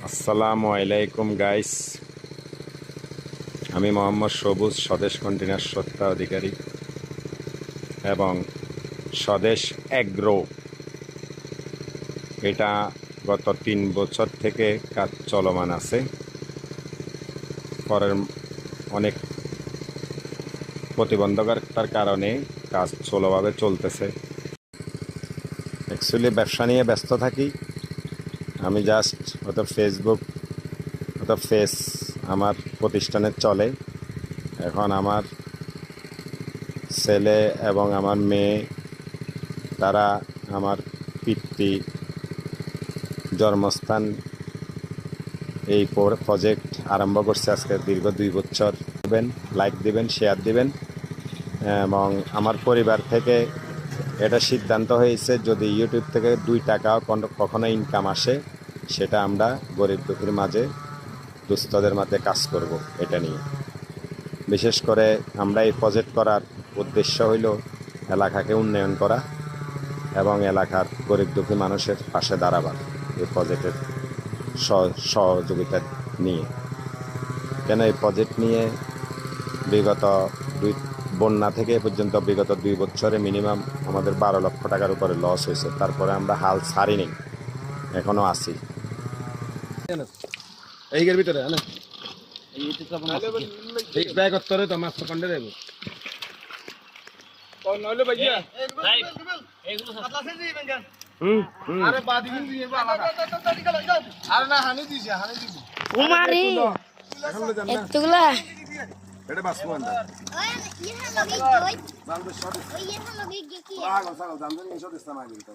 আসসালামু আলাইকুম গাইস, আমি মোহাম্মদ সবুজ, স্বদেশ কন্টেইনার সত্তা অধিকারী এবং স্বদেশ এগ্রো। এটা গত 3 বছর থেকে কাজ চলমান আছে। পরের অনেক প্রতিবন্ধকতার কারণে কাজ স্লোভাবে চলতেছে। অ্যাকচুয়ালি ব্যবসা নিয়ে ব্যস্ত থাকি আমি। জাস্ট হয়তো ফেসবুক পেজ আমার প্রতিষ্ঠানে চলে। এখন আমার ছেলে এবং আমার মেয়ে, তারা আমার পিতৃ জন্মস্থান এই প্রজেক্ট আরম্ভ করছে আজকে দীর্ঘ 2 বছর। লাইক দিবেন, শেয়ার দিবেন। এবং আমার পরিবার থেকে এটা সিদ্ধান্ত হয়েছে, যদি ইউটিউব থেকে 2 টাকাও কখনো ইনকাম আসে, সেটা আমরা গরিব দুঃখীর মাঝে, দুস্থদের মাঝে কাজ করব। এটা নিয়ে বিশেষ করে আমরা এই প্রজেক্ট করার উদ্দেশ্য হইল এলাকাকে উন্নয়ন করা এবং এলাকার গরিব দুঃখী মানুষের পাশে দাঁড়াবার। এই প্রজেক্টের সহযোগিতা নিয়ে, কেন এই প্রজেক্ট নিয়ে বিগত বন্যা থেকে পর্যন্ত বিগত 2 বছরে মিনিমাম আমাদের 12 লক্ষ টাকার উপরে লস হয়েছে। তারপরে আমরা হাল ছাড়িনি, এখনো আছি। এইগের ভিতরে এই ব্যাগ উত্তরে তো মাছ কন্ডে দেব ও নইলে ভাইয়া এইগুলো সাতলাসে দিবেন কেন? আরে বাদি দিন দিয়ে আলাদা আরে না হানি দিছে কুমারী এতগুলা এটা বাস কোনটা ওই ইহা লাগি কই বাংলা শট ওই ইহা লাগি কি লাগা সারা জানবেন এই শট ইসলাম আগে তো